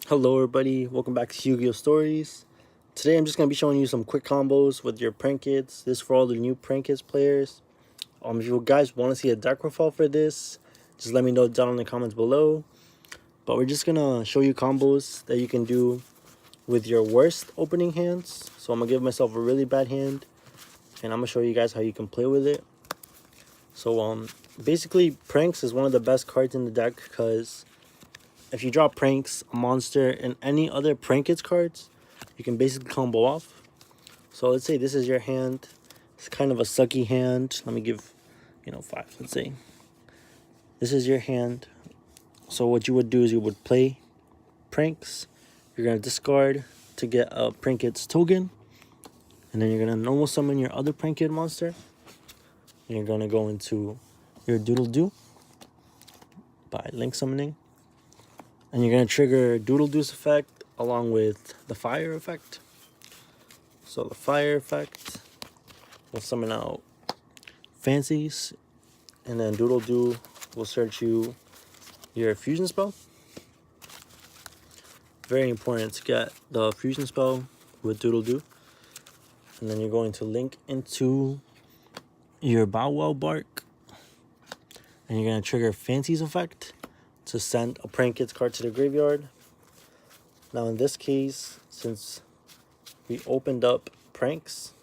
Hello everybody, welcome back to YuGiOh Stories. Today I'm just going to be showing you some quick combos with your PRANKIDS. This is for all the new PRANKIDS players. If you guys want to see a deck profile for this, just let me know down in the comments below. But we're just going to show you combos that you can do with your worst opening hands. So I'm going to give myself a really bad hand, and I'm going to show you guys how you can play with it. So basically Pranks is one of the best cards in the deck because if you draw Pranks, a monster, and any other PRANKIDS cards, you can basically combo off. So let's say this is your hand. It's kind of a sucky hand. Let me give, 5. Let's say this is your hand. So what you would do is you would play Pranks. You're going to discard to get a PRANKIDS token. And then you're going to normal summon your other PRANKID monster. And you're going to go into your Doodle Doo by link summoning. And you're going to trigger Doodle Doo's effect along with the fire effect. So the fire effect will summon out Fancies. And then Doodle Doo will search you your fusion spell. Very important to get the fusion spell with Doodle Doo. And then you're going to link into your Bow Wow Bark. And you're going to trigger Fancies effect to send a PRANKIDS card to the graveyard. Now in this case, since we opened up Pranks,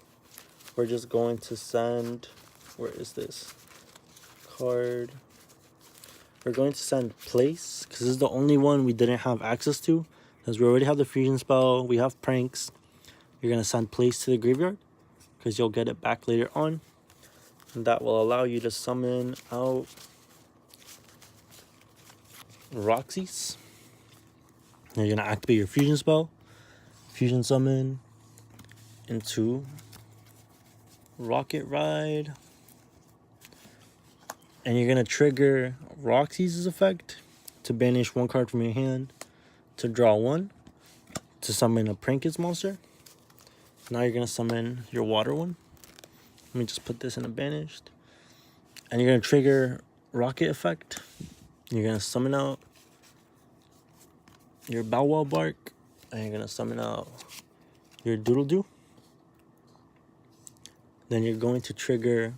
we're just going to send, where is this card? We're going to send Place, because this is the only one we didn't have access to. Because we already have the fusion spell, we have Pranks. You're going to send Place to the graveyard, because you'll get it back later on. And that will allow you to summon out Roxy's. You're going to activate your fusion spell, fusion summon into Rocket Ride. And you're going to trigger Roxy's effect to banish one card from your hand, to draw one, to summon a PRANKIDS monster. Now you're going to summon your water one. Let me just put this in a banished. And you're going to trigger Rocket effect. You're going to summon out your Bow Wow Bark. And you're going to summon out your Doodle Doo. Then you're going to trigger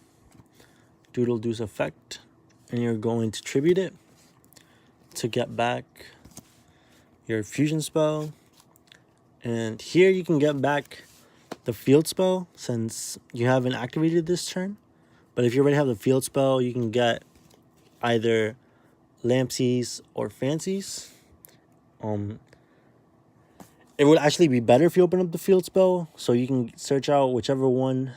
Doodle Doo's effect. And you're going to tribute it to get back your fusion spell. And here you can get back the field spell since you haven't activated this turn. But if you already have the field spell, you can get either Lampsies or Fancies. It would actually be better if you open up the field spell, so you can search out whichever one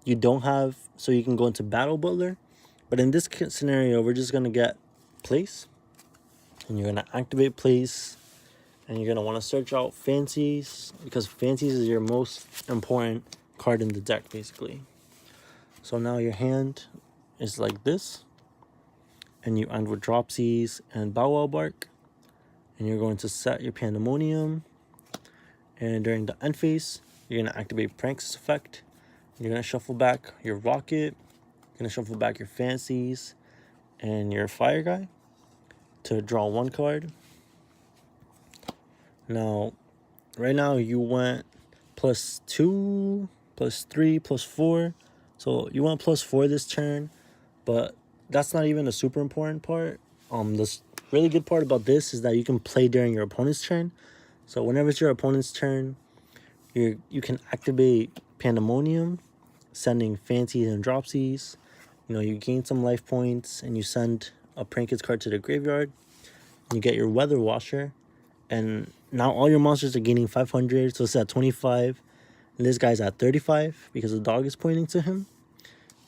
you don't have, so you can go into Battle Butler. But in this scenario, we're just going to get Place. And you're going to activate Place. And you're going to want to search out Fancies, because Fancies is your most important card in the deck, basically. So now your hand is like this. And you end with Dropsies and Bow Wow Bark. And you're going to set your Pandemonium. And during the end phase, you're going to activate Pranks effect. You're going to shuffle back your Rocket. You're going to shuffle back your Fancies and your Fire Guy to draw one card. Now, right now you went +2, +3, +4. So you went +4 this turn, but that's not even a super important part. The really good part about this is that you can play during your opponent's turn. So whenever it's your opponent's turn, you can activate Pandemonium, sending Fancies and Dropsies. You gain some life points, and you send a PRANKIDS card to the graveyard. You get your Weather Washer, and now all your monsters are gaining 500, so it's at 25. And this guy's at 35 because the dog is pointing to him.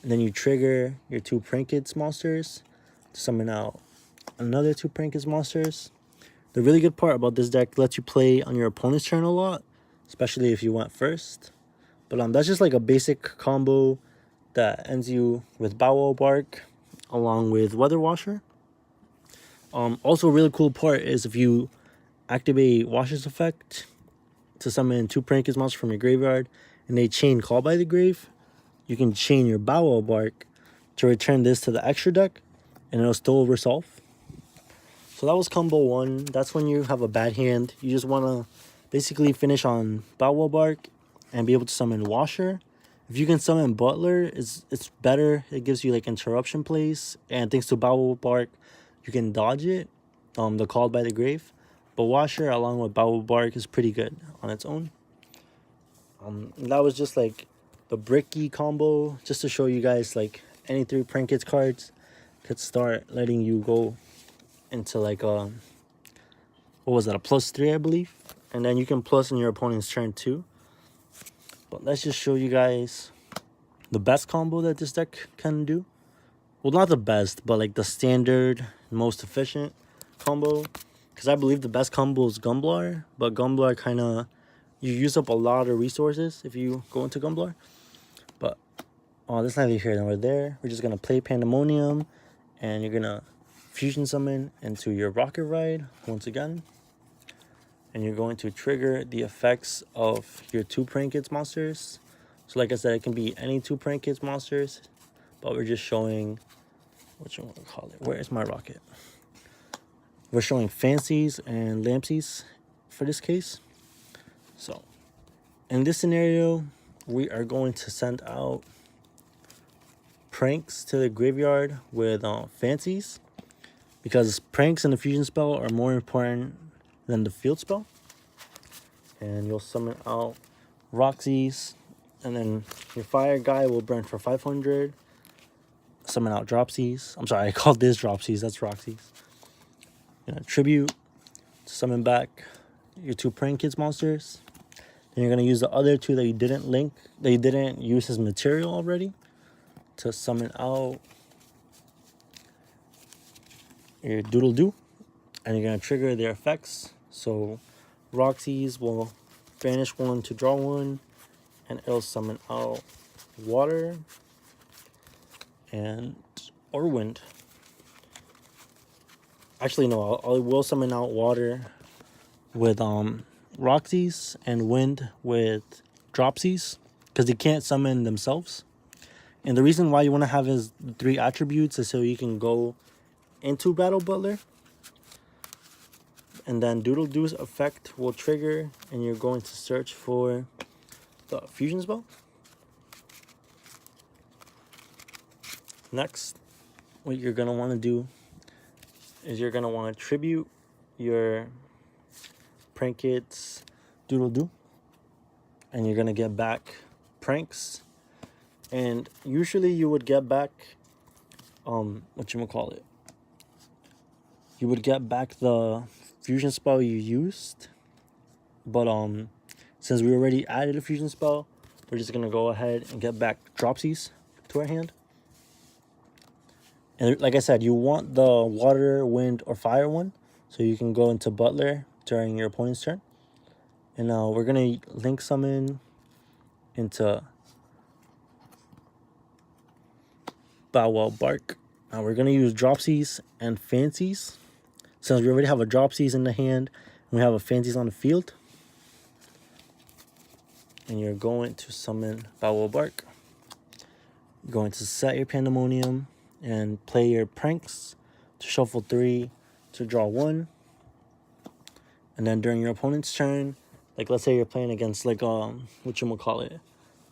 And then you trigger your 2 PRANKIDS monsters to summon out another 2 PRANKIDS monsters. The really good part about this deck lets you play on your opponent's turn a lot, especially if you went first. But that's just like a basic combo that ends you with Bow Wow Bark along with Weather Washer. Also, a really cool part is if you activate Washer's effect to summon 2 PRANKIDS monsters from your graveyard and they chain Call by the Grave, you can chain your Bow Wow Bark to return this to the extra deck, and it'll still resolve. So that was combo 1. That's when you have a bad hand. You just want to basically finish on Bow Wow Bark and be able to summon Washer. If you can summon Butler, it's better. It gives you like interruption plays. And thanks to Bow Wow Bark, you can dodge it. The Called by the Grave. But Washer along with Bow Wow Bark is pretty good on its own. That was just like the Bricky combo. Just to show you guys like any 3 PRANKIDS cards could start letting you go into like what was that, a +3 I believe, and then you can plus in your opponent's turn too. But let's just show you guys the best combo that this deck can do. Well, not the best, but like the standard most efficient combo, because I believe the best combo is Gumblar, but Gumblar kind of, you use up a lot of resources if you go into Gumblar. But that's neither here nor there. We're just gonna play Pandemonium, and you're gonna fusion summon into your Rocket Ride once again, and you're going to trigger the effects of your 2 PRANKIDS monsters. So like I said, it can be any 2 PRANKIDS monsters, but we're just showing, what you want to call it, where is my rocket? We're showing Fancies and Lampsies for this case. So in this scenario, we are going to send out Pranks to the graveyard with Fancies, because Pranks and the fusion spell are more important than the field spell. And you'll summon out Roxy's, and then your fire guy will burn for 500. Summon out Dropsies. I'm sorry, I called this Dropsies, that's Roxy's. Tribute to summon back your 2 PRANKIDS monsters. Then you're gonna use the other 2 that you didn't link, that you didn't use as material already, to summon out your Doodle Doo, and you're gonna trigger their effects. So Roxy's will banish 1 to draw 1, and it'll summon out Water and or Wind. Actually, no, I will summon out Water with Roxy's and Wind with Dropsies, because they can't summon themselves. And the reason why you want to have his 3 attributes is so you can go into Battle Butler, and then Doodle Doo's effect will trigger, and you're going to search for the fusion spell. Next, what you're going to want to do is you're going to want to tribute your PRANKIDS Doodle Doo, and you're going to get back Pranks. And usually you would get back whatchamacallit, you would get back the fusion spell you used, but since we already added a fusion spell, we're just gonna go ahead and get back Dropsies to our hand. And like I said, you want the Water, Wind, or Fire one, so you can go into Butler during your opponent's turn. And now we're gonna link summon into Bow Wow Bark. Now we're gonna use Dropsies and Fancies, since we already have a Dropsies in the hand and we have a Fancies on the field. And you're going to summon Bow Wow Bark. You're going to set your Pandemonium and play your Pranks to shuffle 3 to draw 1. And then during your opponent's turn, like let's say you're playing against like whatchamacallit,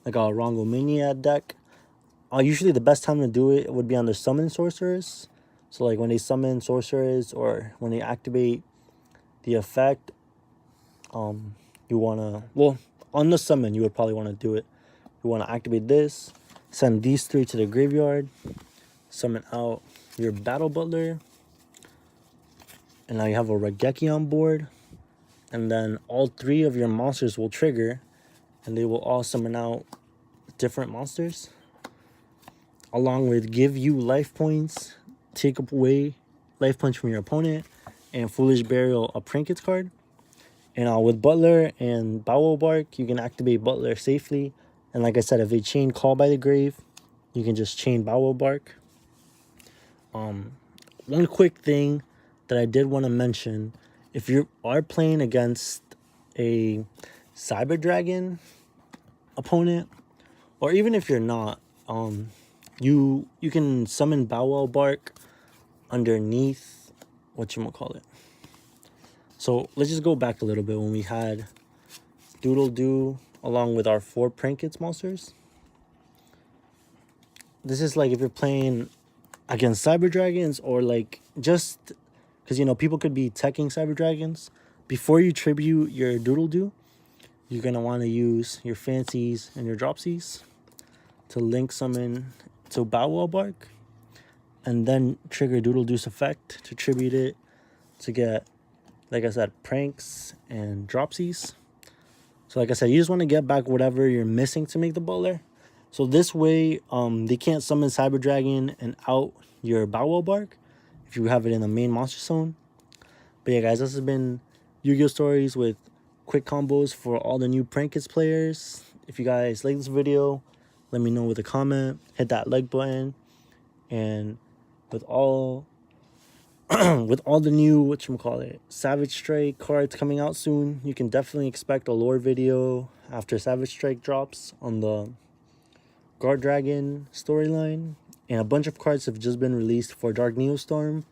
like a Rongomania deck. Usually the best time to do it would be on the summon sorcerers. So like when they summon sorcerers or when they activate the effect, you wanna, well, on the summon you would probably want to do it. You want to activate this, send these 3 to the graveyard, summon out your Battle Butler, and now you have a Raigeki on board. And then all 3 of your monsters will trigger, and they will all summon out different monsters, along with give you life points, take away life points from your opponent, and Foolish Burial, a PRANKIDS card. And with Butler and Bow Wow Bark, you can activate Butler safely. And like I said, if they chain Call by the Grave, you can just chain Bow Wow Bark. One quick thing that I did want to mention, if you are playing against a Cyber Dragon opponent, or even if you're not, you can summon Bow Wow Bark underneath whatchamacallit. So let's just go back a little bit when we had Doodle Doo along with our 4 PRANKIDS monsters. This is like if you're playing against Cyber Dragons, or like just because, you know, people could be teching Cyber Dragons. Before you tribute your Doodle Doo, you're going to want to use your fancies and your dropsies to link summon to Bow Wow Bark, and then trigger Doodle Doo's effect to tribute it to get, like I said, pranks and dropsies. So like I said, you just want to get back whatever you're missing to make the butler. So this way, they can't summon Cyber Dragon and out your Bow Wow Bark if you have it in the main monster zone. But yeah, guys, this has been Yu-Gi-Oh! Stories with quick combos for all the new PRANKIDS players. If you guys like this video, let me know with a comment. Hit that like button. And with all the new, whatchamacallit, Savage Strike cards coming out soon, you can definitely expect a lore video after Savage Strike drops on the Guard Dragon storyline. And a bunch of cards have just been released for Dark Neostorm.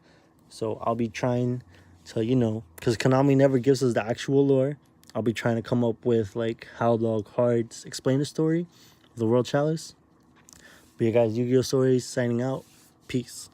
So I'll be trying to, you know, because Konami never gives us the actual lore, I'll be trying to come up with like how the cards explain the story of the World Chalice. But yeah, guys, Yu-Gi-Oh! Stories signing out. Peace.